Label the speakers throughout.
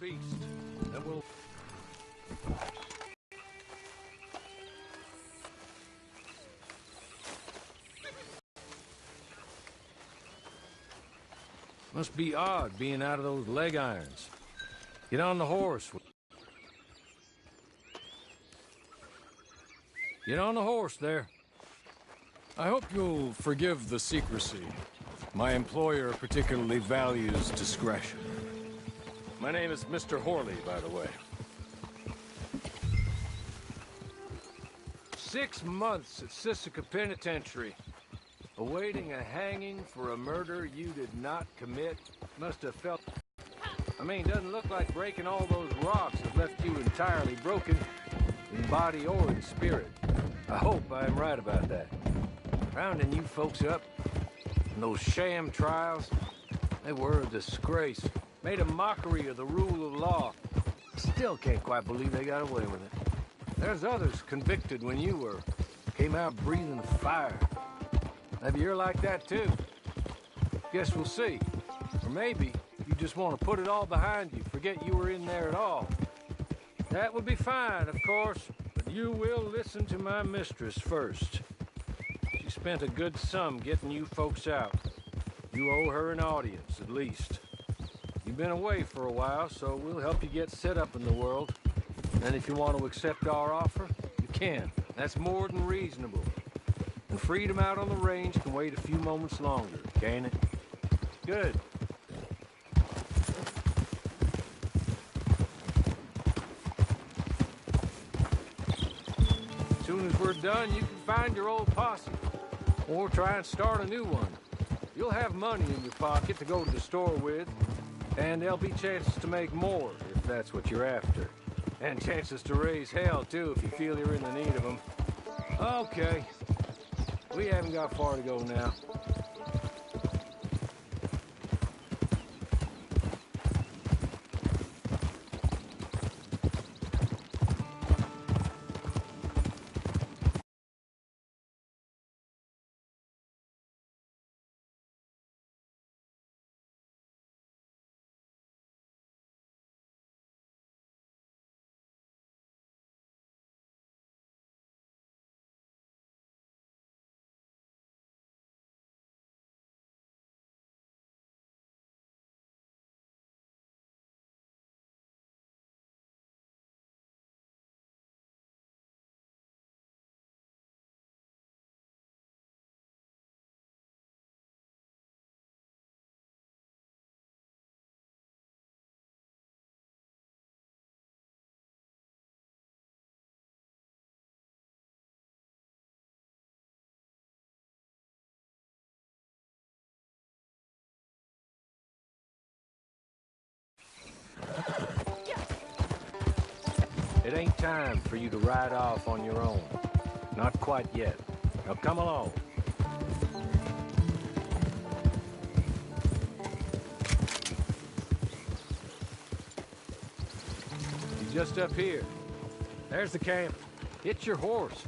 Speaker 1: beast. Then we'll... Must be odd being out of those leg irons. Get on the horse. Get on the horse there.
Speaker 2: I hope you'll forgive the secrecy. My employer particularly values discretion.
Speaker 1: My name is Mr. Horley, by the way. 6 months at Sisika Penitentiary, awaiting a hanging for a murder you did not commit. Must have felt... I mean, doesn't look like breaking all those rocks has left you entirely broken, in body or in spirit. I hope I'm right about that. Rounding you folks up, and those sham trials, they were a disgrace. Made a mockery of the rule of law. Still can't quite believe they got away with it. There's others convicted when you were. Came out breathing fire. Maybe you're like that too. Guess we'll see. Or maybe you just want to put it all behind you, forget you were in there at all. That would be fine, of course, but you will listen to my mistress first. She spent a good sum getting you folks out. You owe her an audience, at least. You've been away for a while, so we'll help you get set up in the world. And if you want to accept our offer, you can. That's more than reasonable. And freedom out on the range can wait a few moments longer, can't it? Good. As soon as we're done, you can find your old posse. Or try and start a new one. You'll have money in your pocket to go to the store with. And there'll be chances to make more, if that's what you're after. And chances to raise hell, too, if you feel you're in the need of them. Okay. We haven't got far to go now. It ain't time for you to ride off on your own. Not quite yet. Now come along. You're just up here. There's the camp. Hit your horse.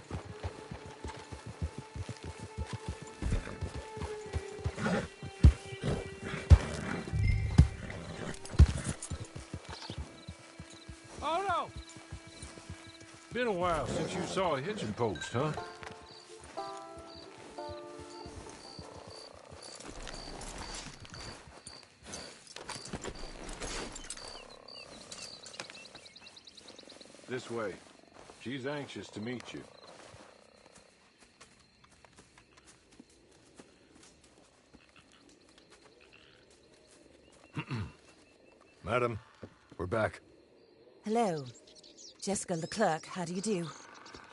Speaker 1: Oh no! Been a while since you saw a hitching post, huh? This way. She's anxious to meet you. Madam, we're back.
Speaker 3: Hello. Jessica Leclerc, how do you do?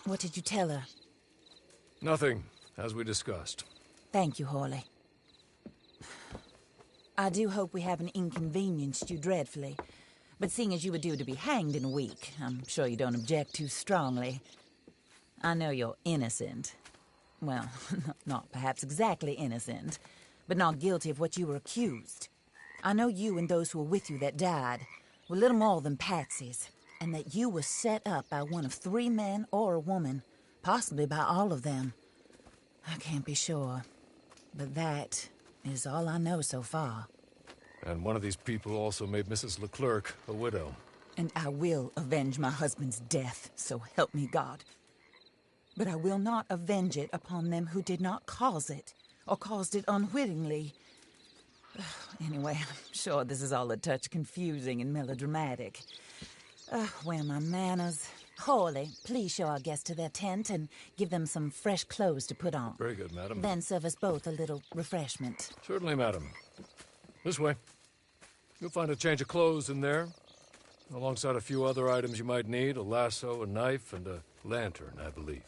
Speaker 3: What did you tell her?
Speaker 2: Nothing, as we discussed.
Speaker 3: Thank you, Horley. I do hope we haven't inconvenienced you dreadfully. But seeing as you were due to be hanged in a week, I'm sure you don't object too strongly. I know you're innocent. Well, not perhaps exactly innocent, but not guilty of what you were accused. I know you and those who were with you that died were little more than patsies, and that you were set up by one of 3 men or a woman, possibly by all of them. I can't be sure, but that is all I know so far.
Speaker 2: And one of these people also made Mrs. Leclerc a widow.
Speaker 3: And I will avenge my husband's death, so help me God. But I will not avenge it upon them who did not cause it, or caused it unwittingly. Anyway, I'm sure this is all a touch confusing and melodramatic. Where are my manners? Hawley, please show our guests to their tent and give them some fresh clothes to put on.
Speaker 2: Very good, madam.
Speaker 3: Then serve us both a little refreshment.
Speaker 2: Certainly, madam. This way. You'll find a change of clothes in there, alongside a few other items you might need, a lasso, a knife, and a lantern, I believe.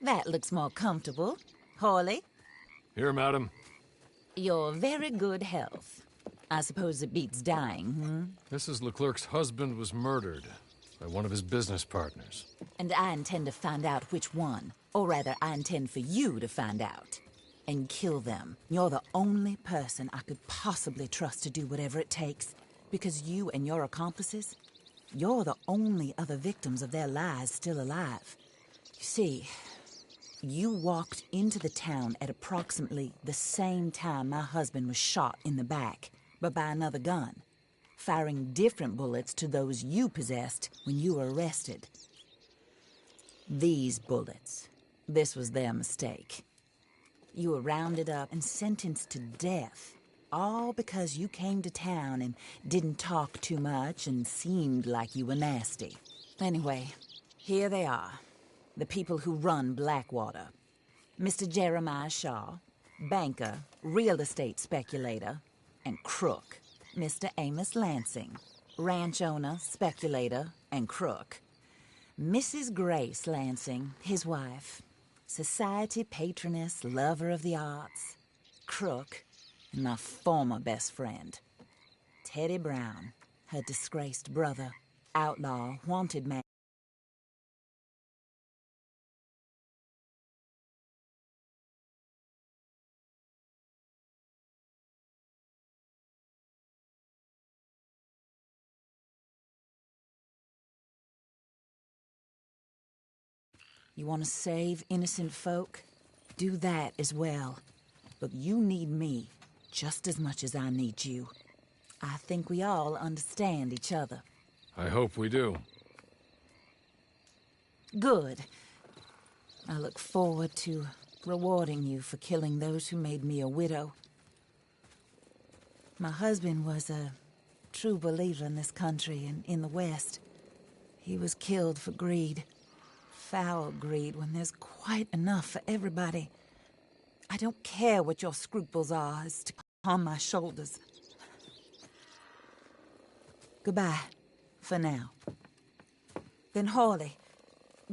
Speaker 3: That looks more comfortable. Hawley,
Speaker 2: Here, madam.
Speaker 3: your very good health. I suppose it beats dying,
Speaker 2: Mrs. Leclerc's husband was murdered by one of his business partners.
Speaker 3: And I intend to find out which one. Or rather, I intend for you to find out. And kill them. You're the only person I could possibly trust to do whatever it takes. Because you and your accomplices, you're the only other victims of their lies still alive. You see, you walked into the town at approximately the same time my husband was shot in the back, but by another gun, firing different bullets to those you possessed when you were arrested. These bullets, this was their mistake. You were rounded up and sentenced to death, all because you came to town and didn't talk too much and seemed like you were nasty. Anyway, here they are, the people who run Blackwater. Mr. Jeremiah Shaw, banker, real estate speculator, and crook. Mr. Amos Lansing, ranch owner, speculator, and crook. Mrs. Grace Lansing, his wife, society patroness, lover of the arts, crook, and my former best friend. Teddy Brown, her disgraced brother, outlaw, wanted man. You want to save innocent folk? Do that as well. But you need me just as much as I need you. I think we all understand each other.
Speaker 2: I hope we do.
Speaker 3: Good. I look forward to rewarding you for killing those who made me a widow. My husband was a true believer in this country and in the West. He was killed for greed. Foul greed when there's quite enough for everybody. I don't care what your scruples are as to on my shoulders. Goodbye, for now. Then Hawley,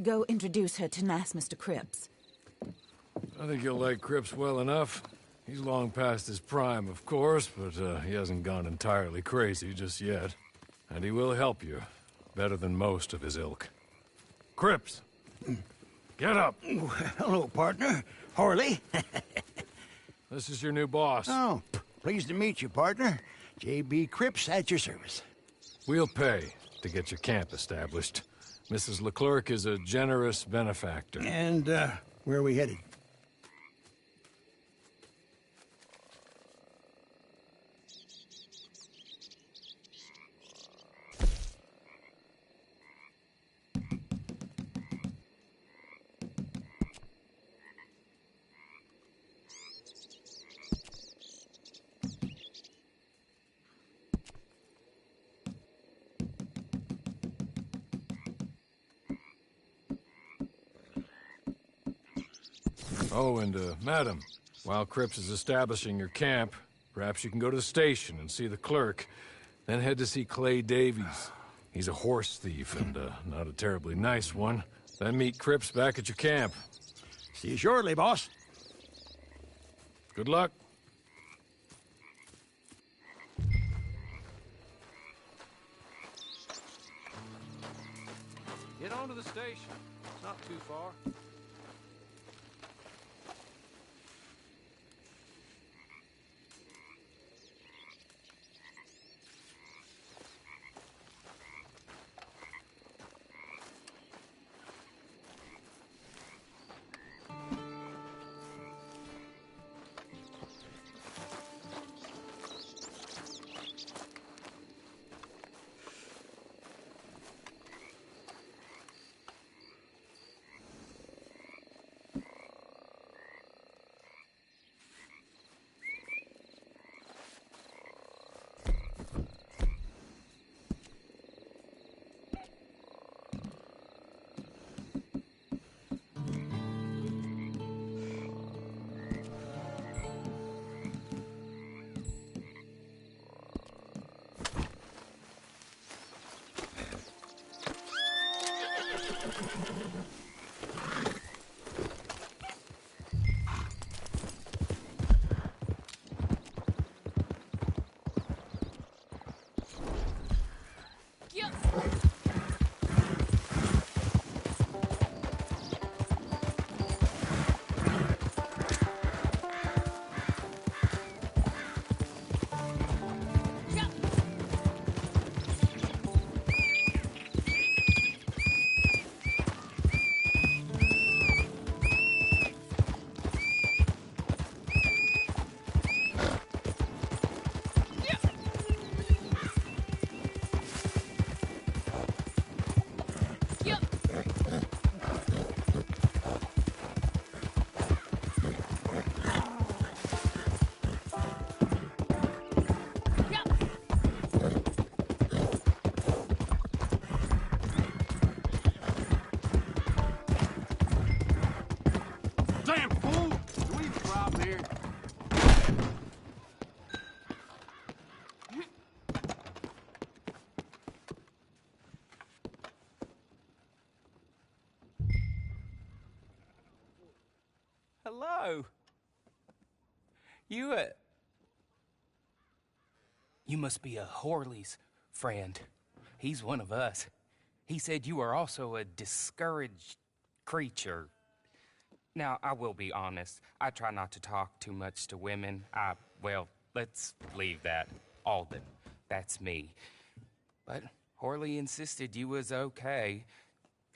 Speaker 3: go introduce her to nice Mr. Cripps.
Speaker 2: I think you'll like Cripps well enough. He's long past his prime, of course, but he hasn't gone entirely crazy just yet. And he will help you, better than most of his ilk. Cripps! Get up!
Speaker 4: Hello, partner. Harley.
Speaker 2: This is your new boss.
Speaker 4: Oh, pleased to meet you, partner. J.B. Cripps at your service.
Speaker 2: We'll pay to get your camp established. Mrs. Leclerc is a generous benefactor.
Speaker 4: And, where are we headed?
Speaker 2: Oh, and, madam, while Cripps is establishing your camp, perhaps you can go to the station and see the clerk, then head to see Clay Davies. He's a horse thief and, not a terribly nice one. Then meet Cripps back at your camp.
Speaker 4: See you shortly, boss.
Speaker 2: Good luck.
Speaker 1: Get on to the station. It's not too far.
Speaker 5: Hello. You must be a Horley's friend. He's one of us. He said you are also a discouraged creature. Now, I will be honest. I try not to talk too much to women. Well, let's leave that. Alden, that's me. But Horley insisted you was okay.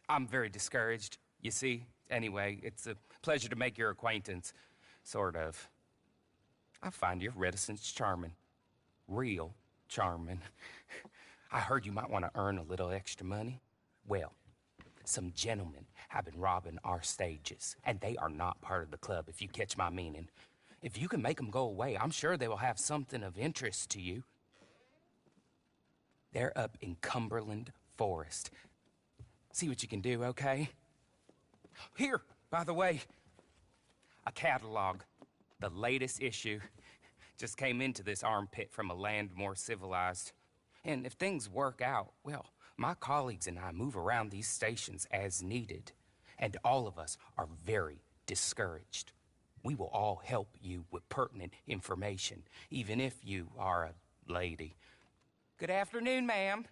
Speaker 5: I'm very discouraged, you see. Anyway, it's a pleasure to make your acquaintance. Sort of. I find your reticence charming. Real charming. I heard you might want to earn a little extra money. Well, some gentlemen have been robbing our stages, and they are not part of the club, if you catch my meaning. If you can make them go away, I'm sure they will have something of interest to you. They're up in Cumberland Forest. See what you can do, okay? Here, by the way, a catalog. The latest issue just came into this armpit from a land more civilized. And if things work out, well, my colleagues and I move around these stations as needed. And all of us are very discouraged. We will all help you with pertinent information, even if you are a lady. Good afternoon, ma'am.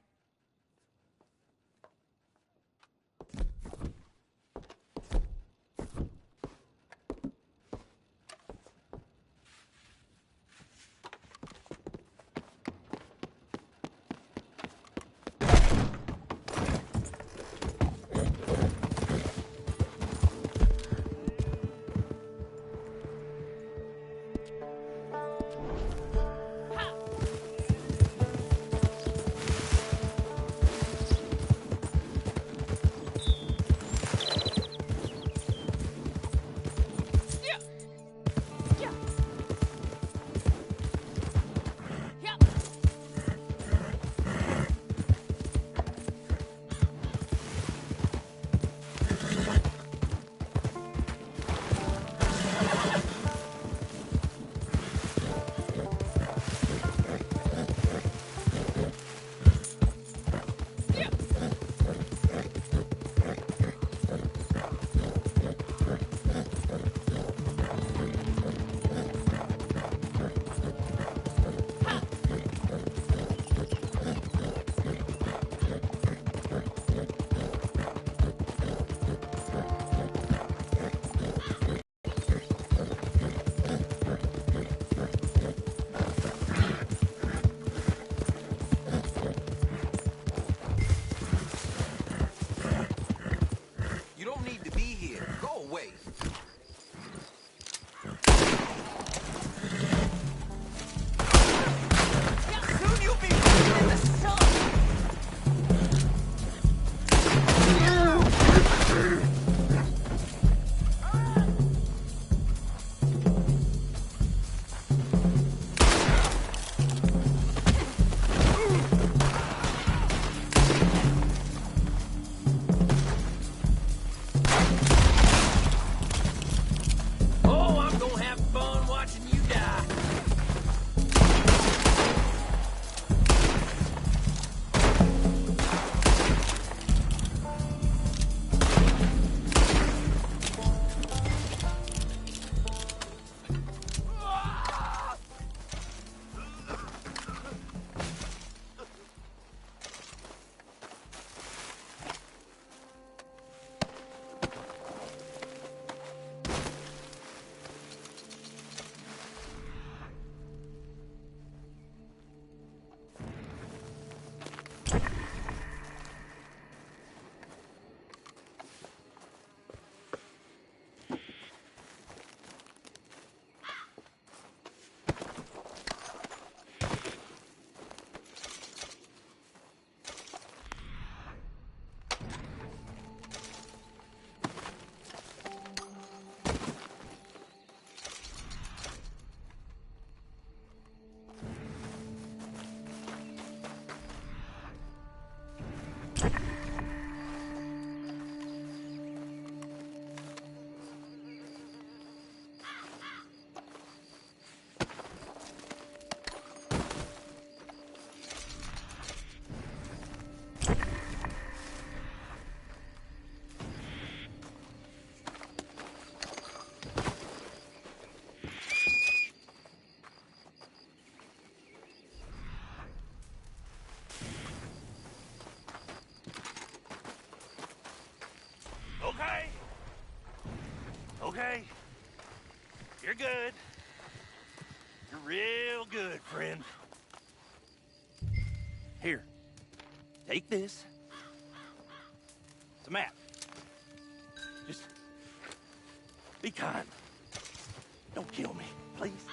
Speaker 4: Okay? You're good. You're real good, friend. Here, take this. It's a map. Just be kind. Don't kill me, please.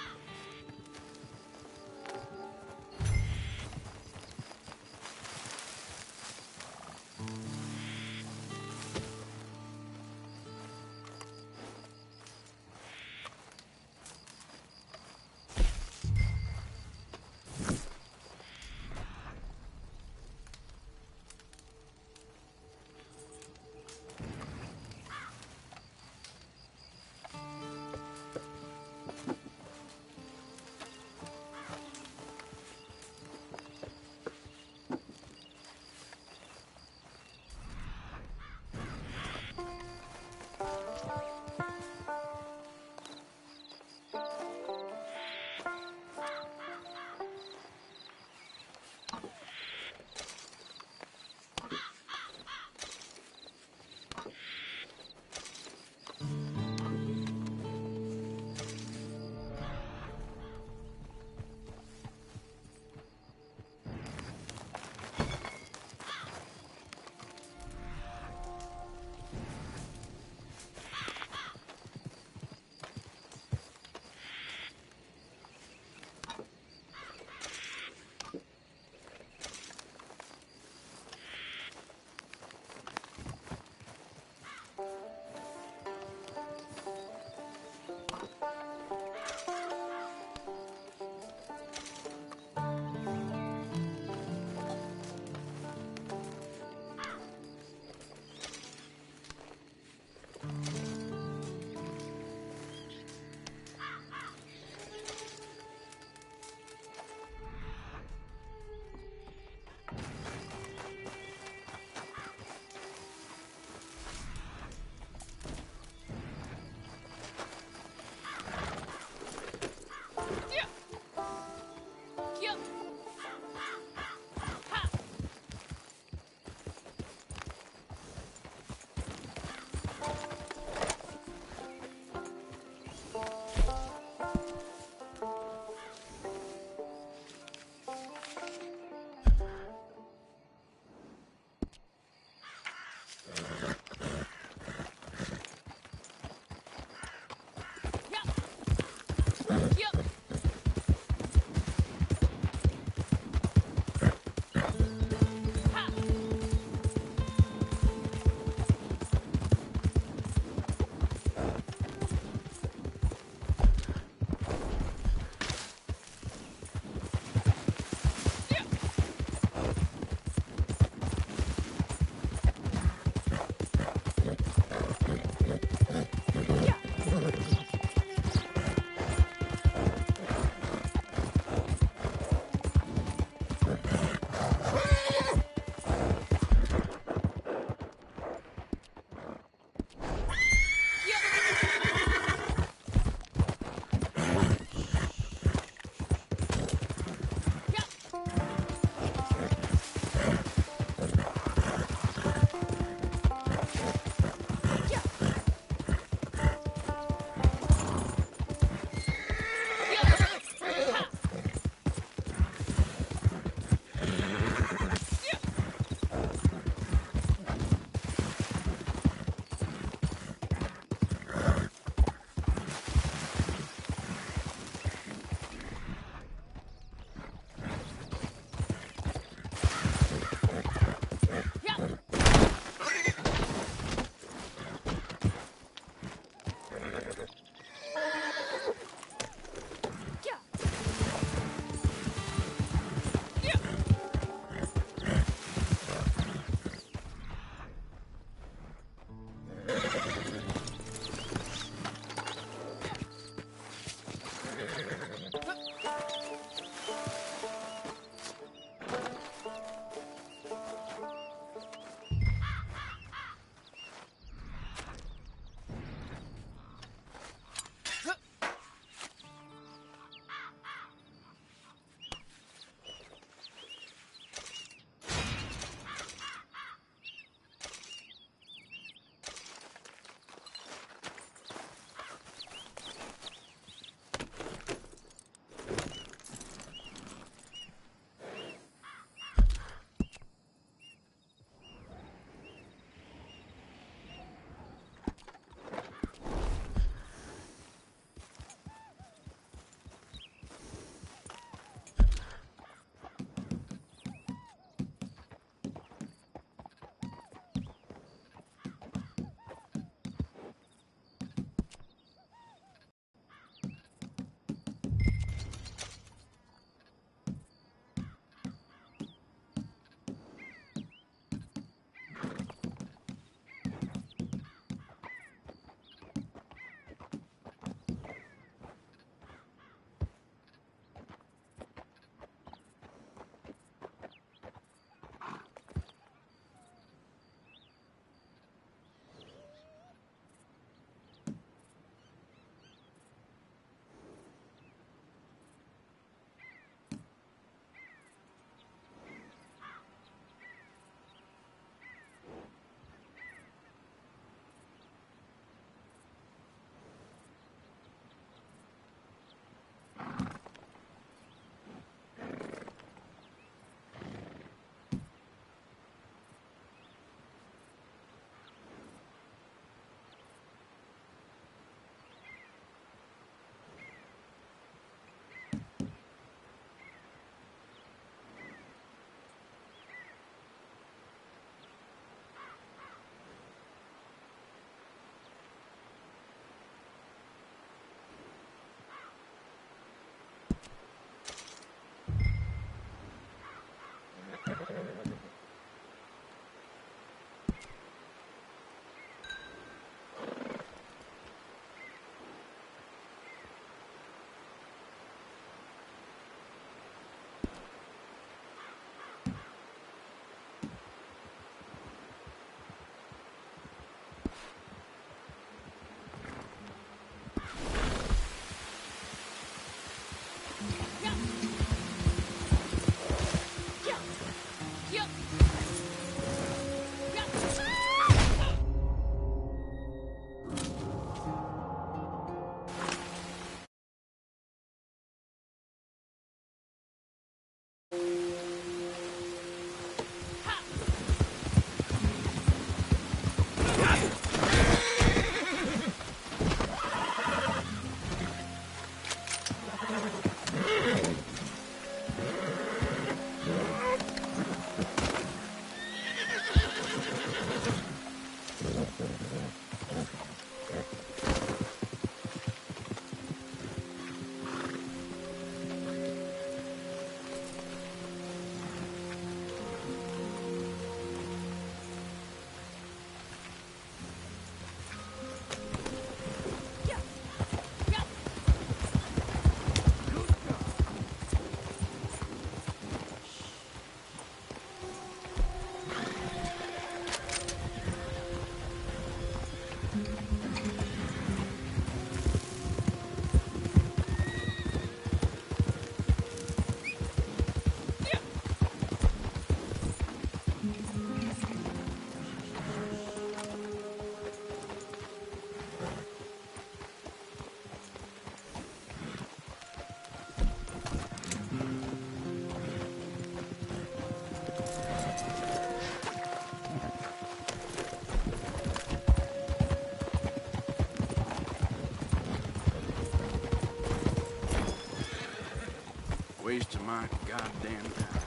Speaker 6: Waste of my goddamn time.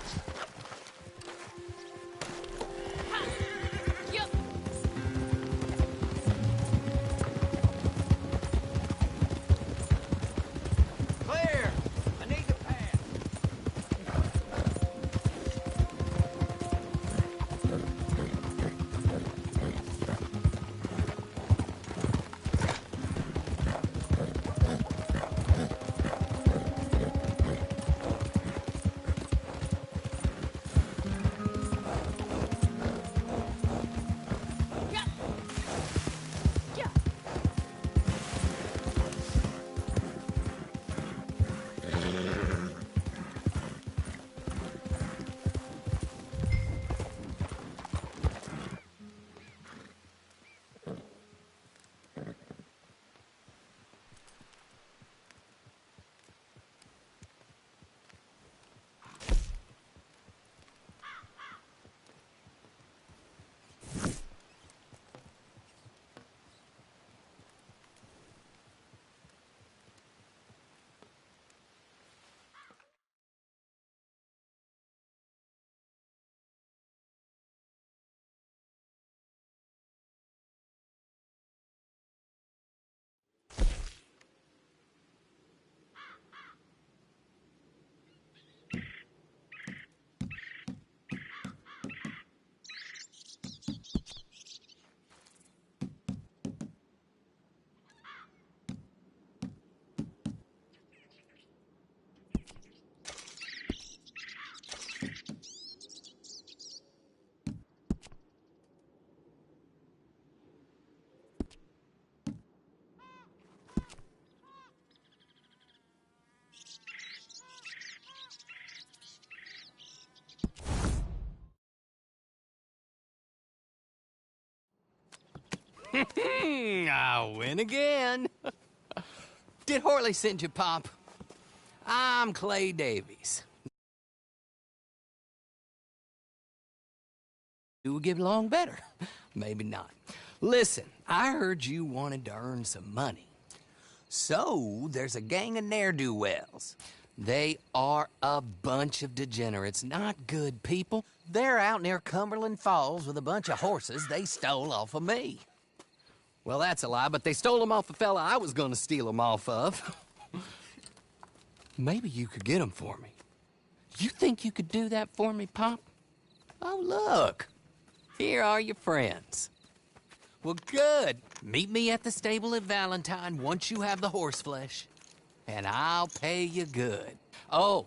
Speaker 4: Clear! I need to pass.
Speaker 7: I win again. Did Horley send you, Pop? I'm Clay Davies. You would get along better. Maybe not. Listen, I heard you wanted to earn some money. So, there's a gang of ne'er-do-wells. They are a bunch of degenerates, not good people. They're out near Cumberland Falls with a bunch of horses they stole off of me. Well, that's a lie, but they stole them off the fella I was gonna steal them off of. Maybe you could get them for me. You think you could do that for me, Pop? Oh, look. Here are your friends. Well, good. Meet me at the stable at Valentine once you have the horse flesh. And I'll pay you good. Oh.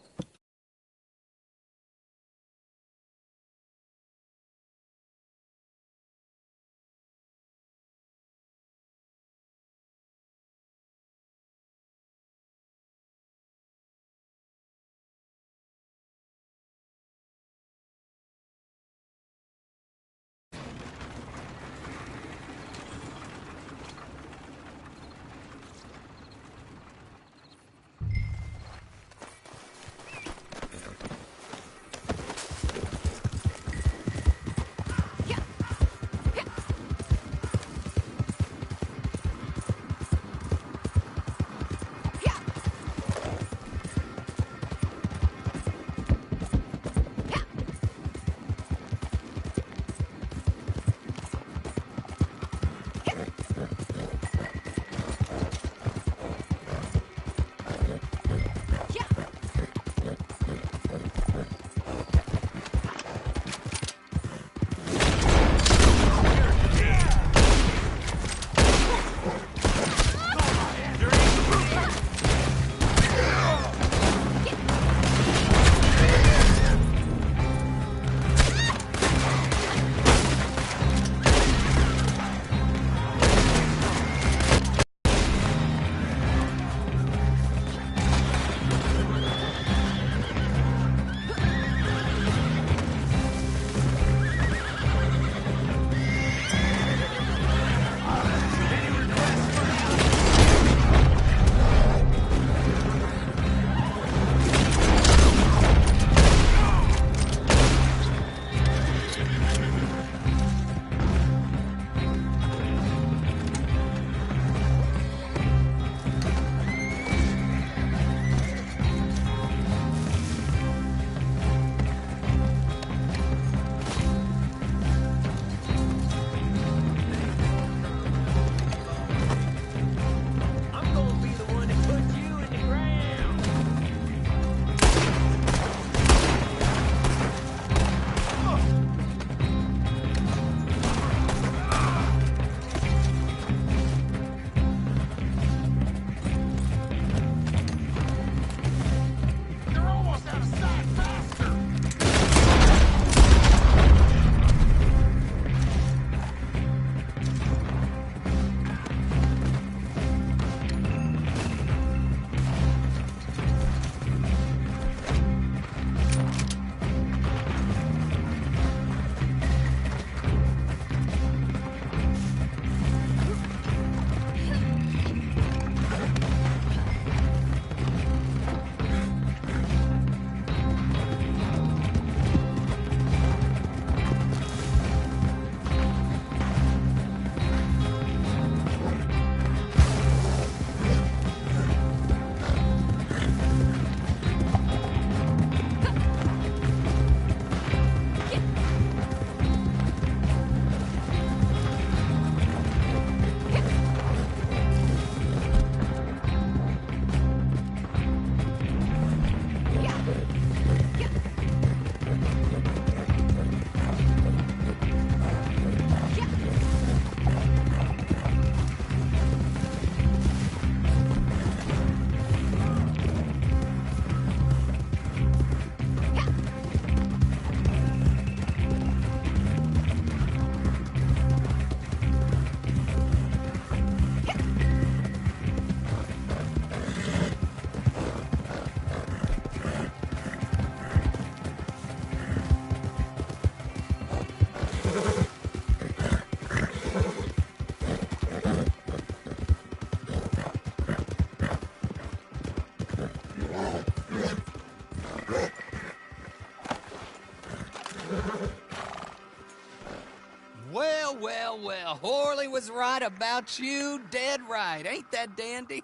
Speaker 7: was right about you, dead right. Ain't that dandy?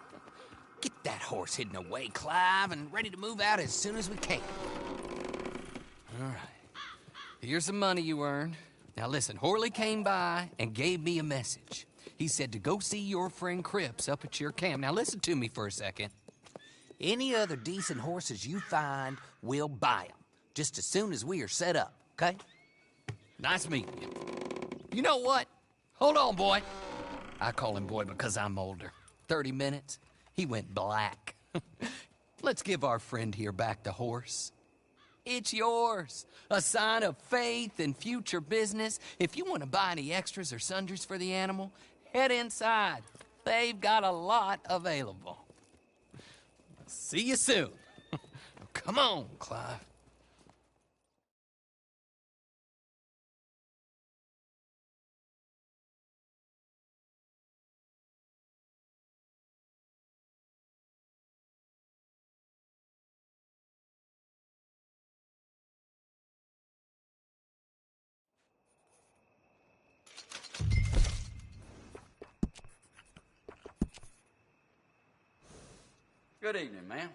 Speaker 7: Get that horse hidden away, Clive, and ready to move out as soon as we can. All right. Here's the money you earned. Now listen, Horley came by and gave me a message. He said to go see your friend Cripps up at your camp. Now listen to me for a second. Any other decent horses you find, we'll buy them. Just as soon as we are set up, okay? Nice meeting you. You know what? Hold on, boy. I call him boy because I'm older. 30 minutes, he went black. Let's give our friend here back the horse. It's yours. A sign of faith and future business. If you want to buy any extras or sundries for the animal, head inside. They've got a lot available. See you soon. Come on, Clive.
Speaker 6: Good evening, ma'am.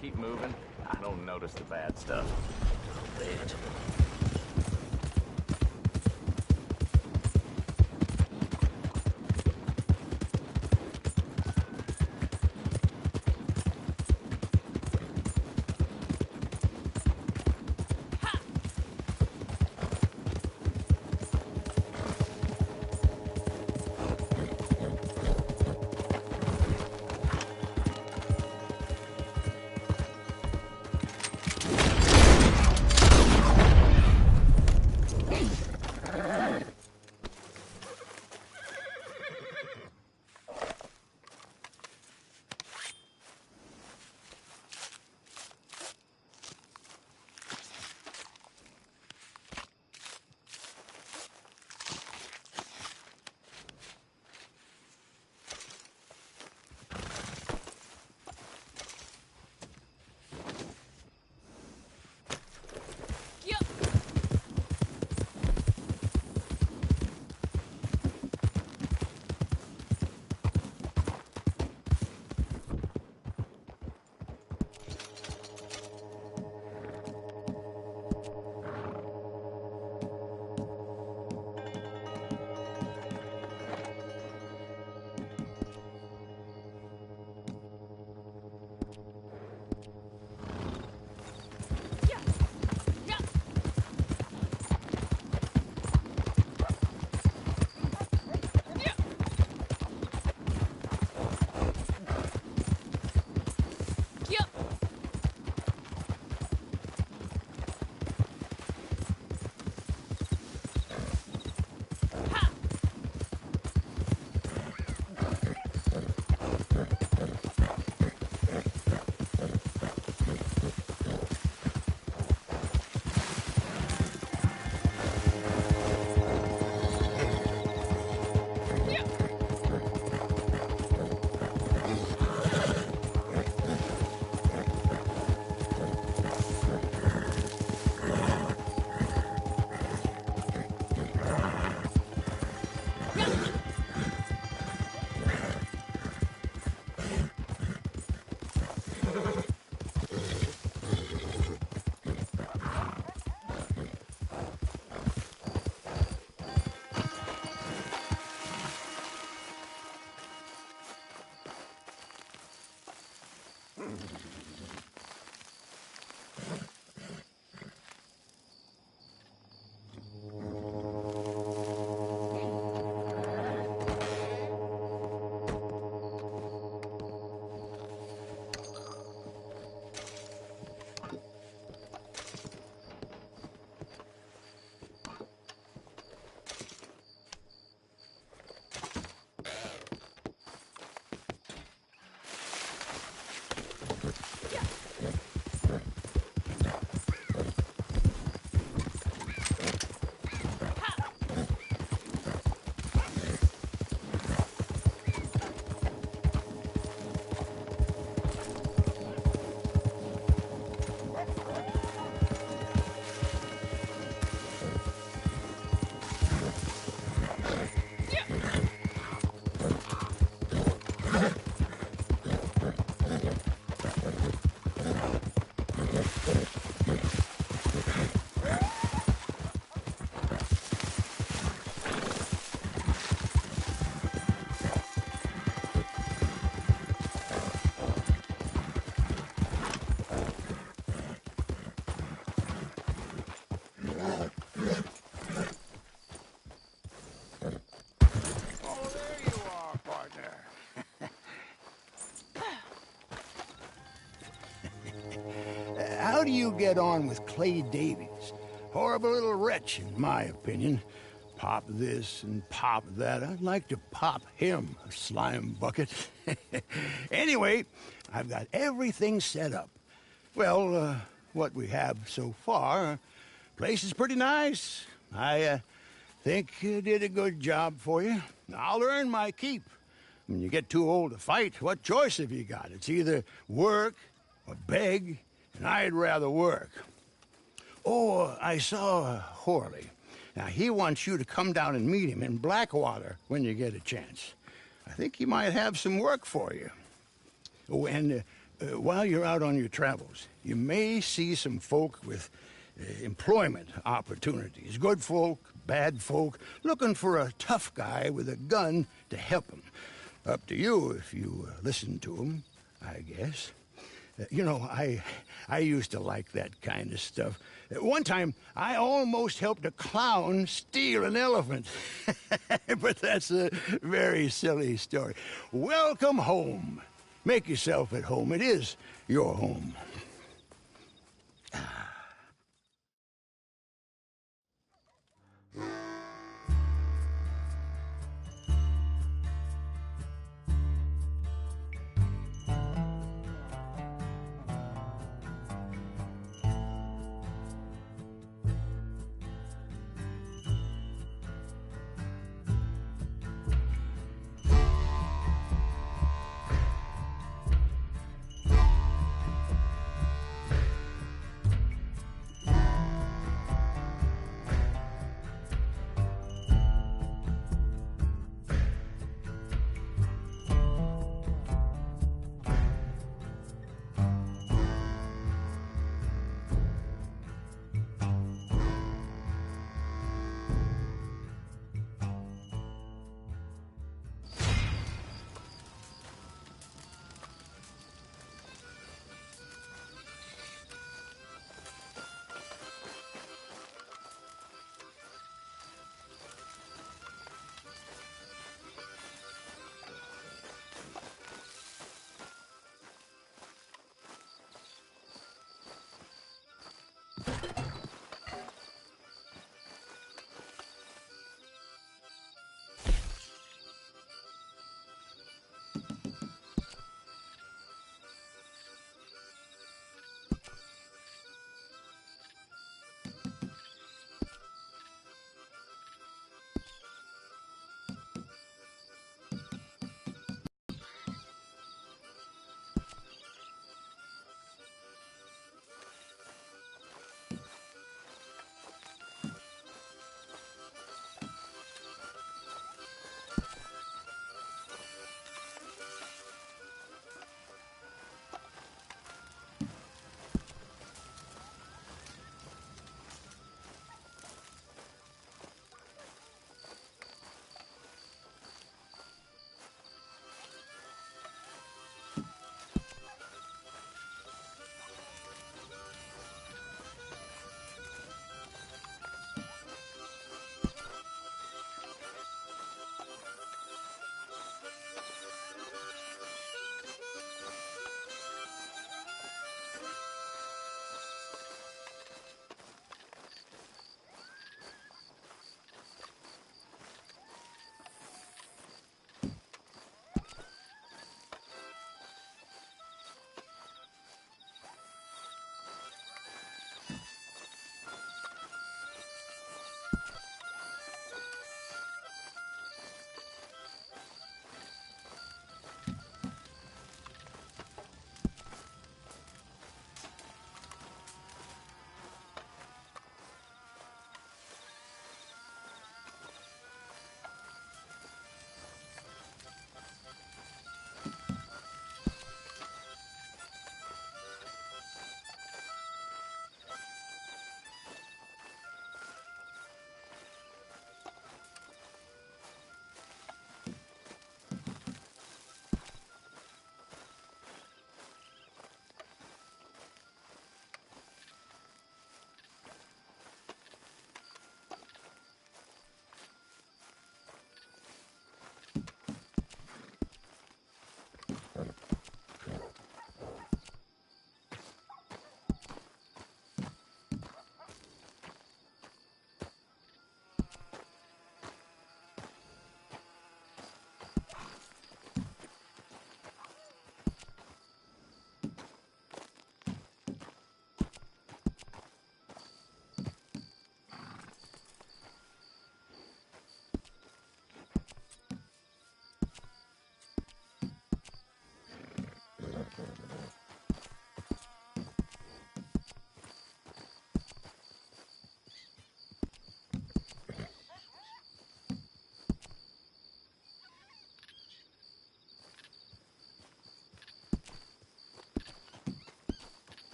Speaker 8: keep moving. I don't notice the bad stuff. Bitch.
Speaker 4: How do you get on with Clay Davies? Horrible little wretch, in my opinion. Pop this and pop that. I'd like to pop him, a slime bucket. Anyway, I've got everything set up. Well, what we have so far, place is pretty nice. I think you did a good job for you. I'll earn my keep. When you get too old to fight, what choice have you got? It's either work or beg, and I'd rather work. Oh, I saw Horley. Now, he wants you to come down and meet him in Blackwater when you get a chance. I think he might have some work for you. Oh, and while you're out on your travels, you may see some folk with employment opportunities. Good folk, bad folk, looking for a tough guy with a gun to help them. Up to you if you listen to them, I guess. You know, I used to like that kind of stuff. One time, I almost helped a clown steal an elephant. But that's a very silly story. Welcome home. Make yourself at home. It is your home.